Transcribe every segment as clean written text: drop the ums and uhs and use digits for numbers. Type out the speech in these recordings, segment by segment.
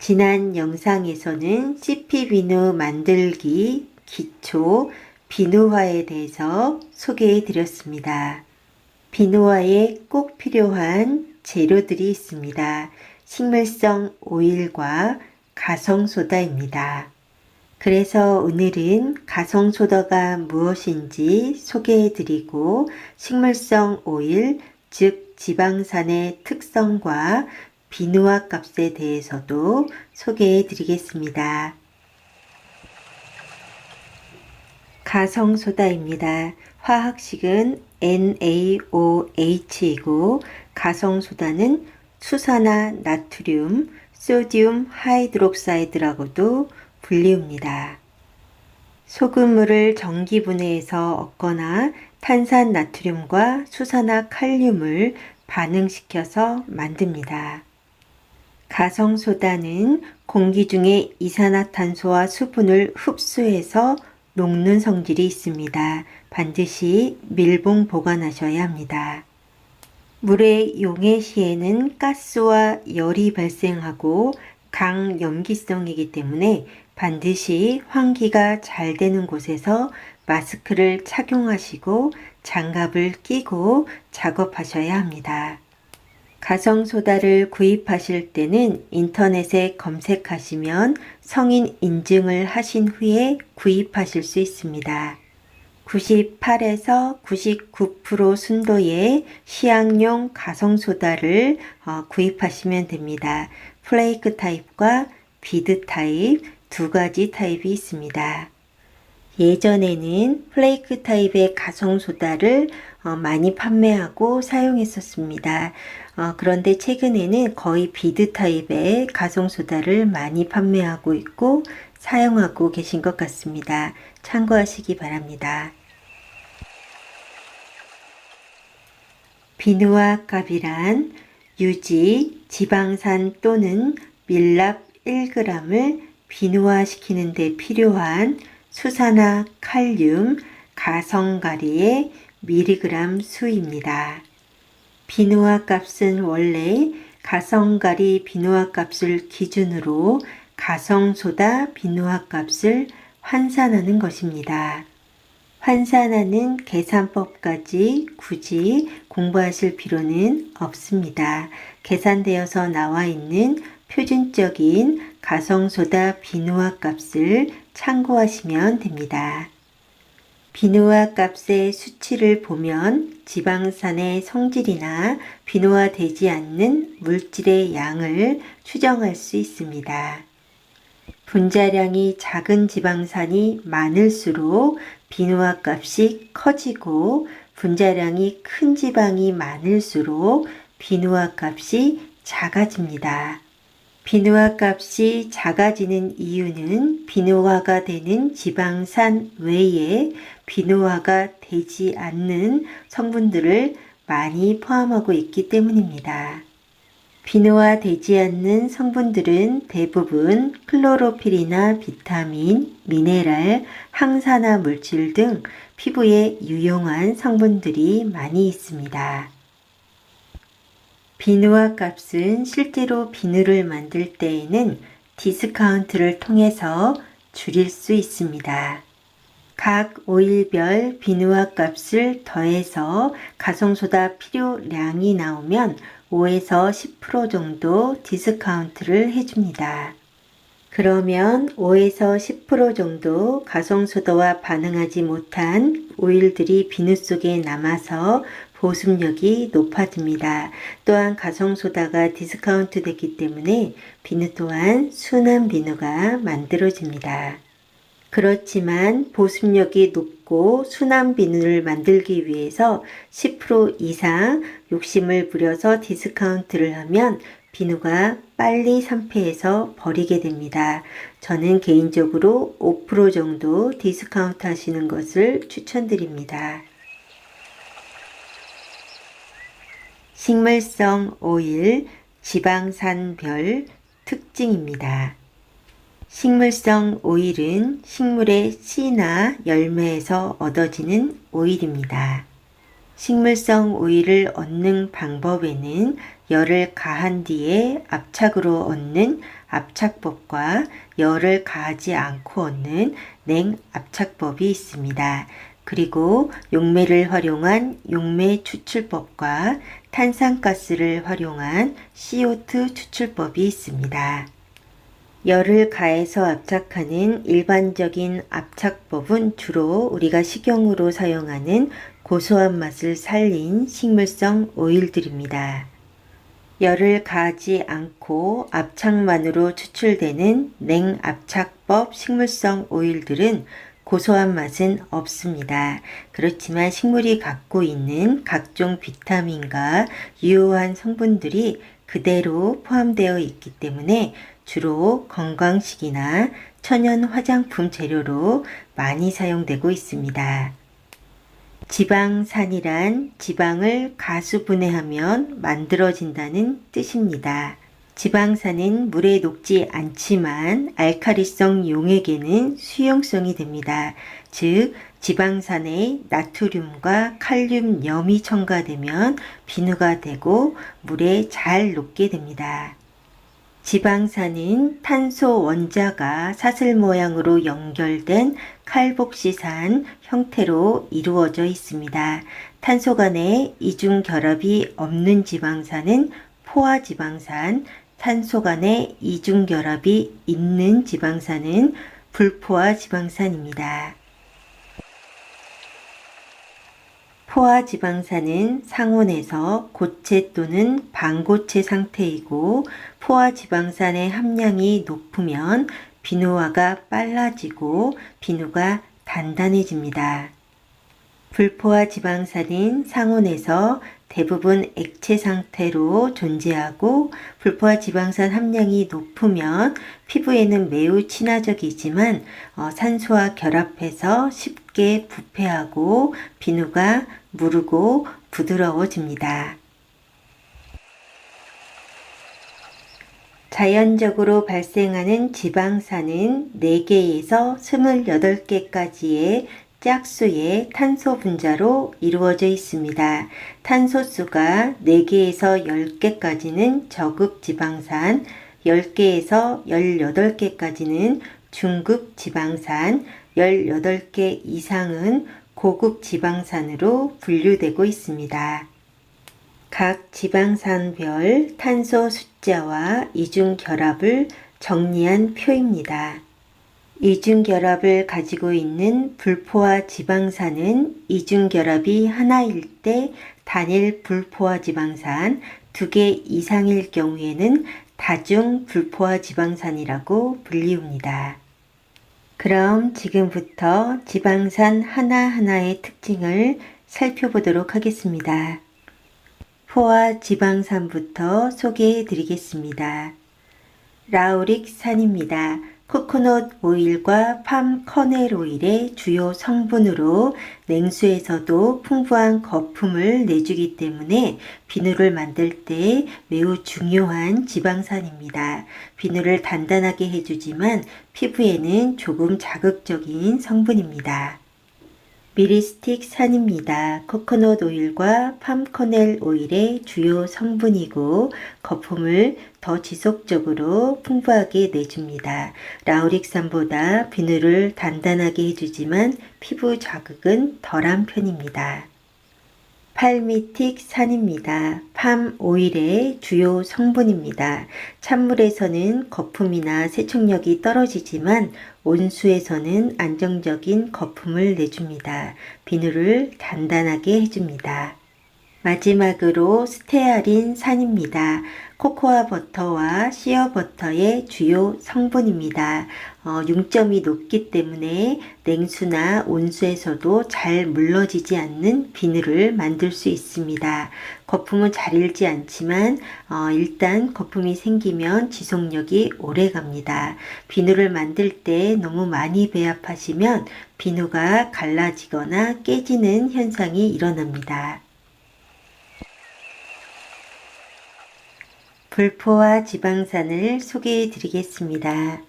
지난 영상에서는 CP 비누 만들기 기초 비누화에 대해서 소개해 드렸습니다. 비누화에 꼭 필요한 재료들이 있습니다. 식물성 오일과 가성소다입니다. 그래서 오늘은 가성소다가 무엇인지 소개해 드리고 식물성 오일, 즉 지방산의 특성과 비누화 값에 대해서도 소개해 드리겠습니다. 가성소다입니다. 화학식은 NaOH이고 가성소다는 수산화 나트륨, 소디움 하이드록사이드라고도 불리웁니다. 소금물을 전기분해해서 얻거나 탄산 나트륨과 수산화 칼륨을 반응시켜서 만듭니다. 가성소다는 공기 중에 이산화탄소와 수분을 흡수해서 녹는 성질이 있습니다. 반드시 밀봉 보관하셔야 합니다. 물의 용해 시에는 가스와 열이 발생하고 강염기성이기 때문에 반드시 환기가 잘 되는 곳에서 마스크를 착용하시고 장갑을 끼고 작업하셔야 합니다. 가성소다를 구입하실 때는 인터넷에 검색하시면 성인 인증을 하신 후에 구입하실 수 있습니다. 98에서 99% 순도의 시향용 가성소다를 구입하시면 됩니다. 플레이크 타입과 비드 타입 두 가지 타입이 있습니다. 예전에는 플레이크 타입의 가성소다를 많이 판매하고 사용했었습니다. 그런데 최근에는 거의 비드 타입의 가성소다를 많이 판매하고 있고 사용하고 계신 것 같습니다. 참고하시기 바랍니다. 비누화 값이란 유지, 지방산 또는 밀랍 1g을 비누화시키는 데 필요한 수산화 칼륨, 가성가리의 미리그램 수입니다. 비누화 값은 원래 가성가리 비누화 값을 기준으로 가성소다 비누화 값을 환산하는 것입니다. 환산하는 계산법까지 굳이 공부하실 필요는 없습니다. 계산되어서 나와 있는 표준적인 가성소다 비누화 값을 참고하시면 됩니다. 비누화 값의 수치를 보면 지방산의 성질이나 비누화되지 않는 물질의 양을 추정할 수 있습니다. 분자량이 작은 지방산이 많을수록 비누화 값이 커지고 분자량이 큰 지방이 많을수록 비누화 값이 작아집니다. 비누화 값이 작아지는 이유는 비누화가 되는 지방산 외에 비누화가 되지 않는 성분들을 많이 포함하고 있기 때문입니다. 비누화 되지 않는 성분들은 대부분 클로로필이나 비타민, 미네랄, 항산화 물질 등 피부에 유용한 성분들이 많이 있습니다. 비누화 값은 실제로 비누를 만들 때에는 디스카운트를 통해서 줄일 수 있습니다. 각 오일별 비누화 값을 더해서 가성소다 필요량이 나오면 5에서 10% 정도 디스카운트를 해줍니다. 그러면 5에서 10% 정도 가성소다와 반응하지 못한 오일들이 비누 속에 남아서 보습력이 높아집니다. 또한 가성소다가 디스카운트 됐기 때문에 비누 또한 순한 비누가 만들어집니다. 그렇지만 보습력이 높고 순한 비누를 만들기 위해서 10% 이상 욕심을 부려서 디스카운트를 하면 비누가 빨리 산패해서 버리게 됩니다. 저는 개인적으로 5% 정도 디스카운트 하시는 것을 추천드립니다. 식물성 오일 지방산별 특징입니다. 식물성 오일은 식물의 씨나 열매에서 얻어지는 오일입니다. 식물성 오일을 얻는 방법에는 열을 가한 뒤에 압착으로 얻는 압착법과 열을 가하지 않고 얻는 냉압착법이 있습니다. 그리고 용매를 활용한 용매 추출법과 탄산가스를 활용한 CO2 추출법이 있습니다. 열을 가해서 압착하는 일반적인 압착법은 주로 우리가 식용으로 사용하는 고소한 맛을 살린 식물성 오일들입니다. 열을 가하지 않고 압착만으로 추출되는 냉압착법 식물성 오일들은 고소한 맛은 없습니다. 그렇지만 식물이 갖고 있는 각종 비타민과 유효한 성분들이 그대로 포함되어 있기 때문에 주로 건강식이나 천연 화장품 재료로 많이 사용되고 있습니다. 지방산이란 지방을 가수분해하면 만들어진다는 뜻입니다. 지방산은 물에 녹지 않지만 알카리성 용액에는 수용성이 됩니다. 즉, 지방산에 나트륨과 칼륨염이 첨가되면 비누가 되고 물에 잘 녹게 됩니다. 지방산은 탄소 원자가 사슬 모양으로 연결된 칼복시산 형태로 이루어져 있습니다. 탄소 간의 이중 결합이 없는 지방산은 포화지방산, 탄소 간의 이중 결합이 있는 지방산은 불포화지방산입니다. 포화지방산은 상온에서 고체 또는 반고체 상태이고 포화지방산의 함량이 높으면 비누화가 빨라지고 비누가 단단해집니다. 불포화지방산은 상온에서 대부분 액체 상태로 존재하고 불포화지방산 함량이 높으면 피부에는 매우 친화적이지만 산소와 결합해서 쉽게 부패하고 비누가 무르고 부드러워집니다. 자연적으로 발생하는 지방산은 4개에서 28개까지의 짝수의 탄소 분자로 이루어져 있습니다. 탄소수가 4개에서 10개까지는 저급 지방산, 10개에서 18개까지는 중급 지방산, 18개 이상은 고급 지방산으로 분류되고 있습니다. 각 지방산별 탄소 숫자와 이중 결합을 정리한 표입니다. 이중결합을 가지고 있는 불포화 지방산은 이중결합이 하나일 때 단일 불포화 지방산, 2개 이상일 경우에는 다중 불포화 지방산이라고 불리웁니다. 그럼 지금부터 지방산 하나하나의 특징을 살펴보도록 하겠습니다. 포화 지방산부터 소개해 드리겠습니다. 라우릭산입니다. 코코넛 오일과 팜 커넬 오일의 주요 성분으로 냉수에서도 풍부한 거품을 내주기 때문에 비누를 만들 때 매우 중요한 지방산입니다. 비누를 단단하게 해주지만 피부에는 조금 자극적인 성분입니다. 미리스틱 산입니다. 코코넛 오일과 팜 커넬 오일의 주요 성분이고 거품을 더 지속적으로 풍부하게 내줍니다. 라우릭산보다 비누를 단단하게 해주지만 피부 자극은 덜한 편입니다. 팔미틱 산입니다. 팜 오일의 주요 성분입니다. 찬물에서는 거품이나 세척력이 떨어지지만 온수에서는 안정적인 거품을 내줍니다. 비누를 단단하게 해줍니다. 마지막으로 스테아린 산입니다. 코코아 버터와 시어 버터의 주요 성분입니다. 융점이 높기 때문에 냉수나 온수에서도 잘 물러지지 않는 비누를 만들 수 있습니다. 거품은 잘 일지 않지만 일단 거품이 생기면 지속력이 오래 갑니다. 비누를 만들 때 너무 많이 배합하시면 비누가 갈라지거나 깨지는 현상이 일어납니다. 불포화 지방산을 소개해 드리겠습니다.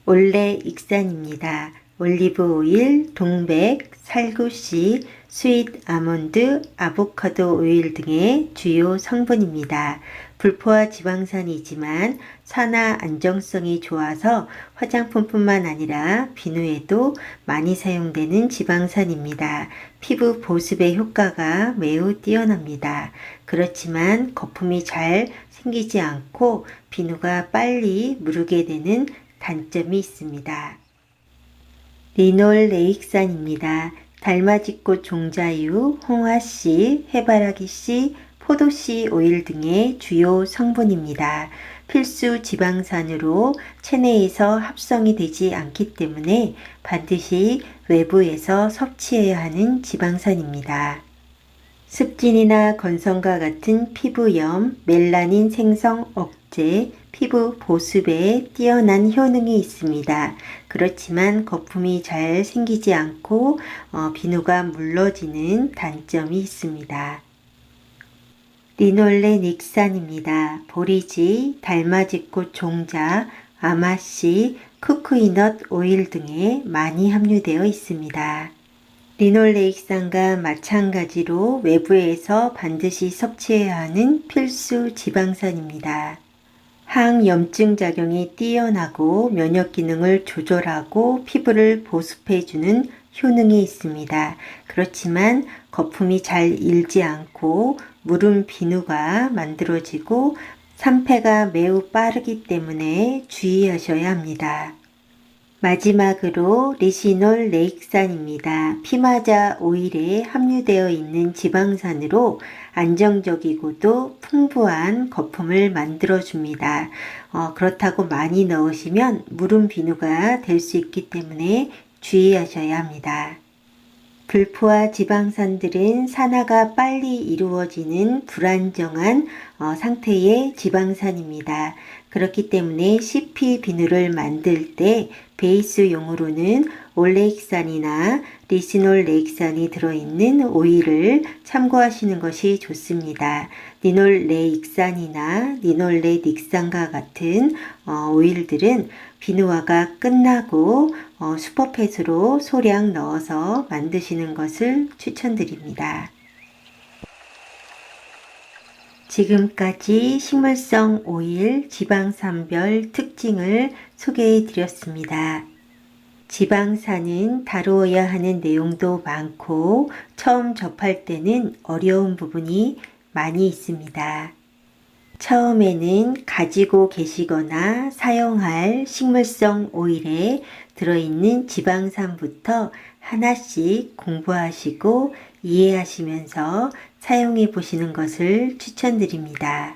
올레익산입니다. 올리브 오일, 동백, 살구씨, 스윗 아몬드, 아보카도 오일 등의 주요 성분입니다. 불포화 지방산이지만 산화 안정성이 좋아서 화장품뿐만 아니라 비누에도 많이 사용되는 지방산입니다. 피부 보습의 효과가 매우 뛰어납니다. 그렇지만 거품이 잘 생기지 않고 비누가 빨리 무르게 되는 단점이 있습니다. 리놀레익산입니다. 달맞이꽃 종자유, 홍화씨, 해바라기씨, 포도씨 오일 등의 주요 성분입니다. 필수 지방산으로 체내에서 합성이 되지 않기 때문에 반드시 외부에서 섭취해야 하는 지방산입니다. 습진이나 건성과 같은 피부염, 멜라닌 생성 억제, 피부 보습에 뛰어난 효능이 있습니다. 그렇지만 거품이 잘 생기지 않고 비누가 물러지는 단점이 있습니다. 리놀레닉산입니다. 보리지, 달맞이꽃 종자, 아마씨, 쿠크이넛 오일 등에 많이 함유되어 있습니다. 리놀레익산과 마찬가지로 외부에서 반드시 섭취해야 하는 필수 지방산입니다. 항염증 작용이 뛰어나고 면역 기능을 조절하고 피부를 보습해주는 효능이 있습니다. 그렇지만 거품이 잘 일지 않고 무른 비누가 만들어지고 산패가 매우 빠르기 때문에 주의하셔야 합니다. 마지막으로 리시놀레익산입니다. 피마자 오일에 함유되어 있는 지방산으로 안정적이고도 풍부한 거품을 만들어줍니다. 그렇다고 많이 넣으시면 무른 비누가 될 수 있기 때문에 주의하셔야 합니다. 불포화 지방산들은 산화가 빨리 이루어지는 불안정한 상태의 지방산입니다. 그렇기 때문에 CP 비누를 만들 때 베이스용으로는 올레익산이나 리시놀레익산이 들어있는 오일을 참고하시는 것이 좋습니다. 리놀레익산이나 리놀레닉산과 같은 오일들은 비누화가 끝나고 슈퍼팻으로 소량 넣어서 만드시는 것을 추천드립니다. 지금까지 식물성 오일 지방산별 특징을 소개해 드렸습니다. 지방산은 다루어야 하는 내용도 많고 처음 접할 때는 어려운 부분이 많이 있습니다. 처음에는 가지고 계시거나 사용할 식물성 오일에 들어있는 지방산부터 하나씩 공부하시고 이해하시면서 사용해 보시는 것을 추천드립니다.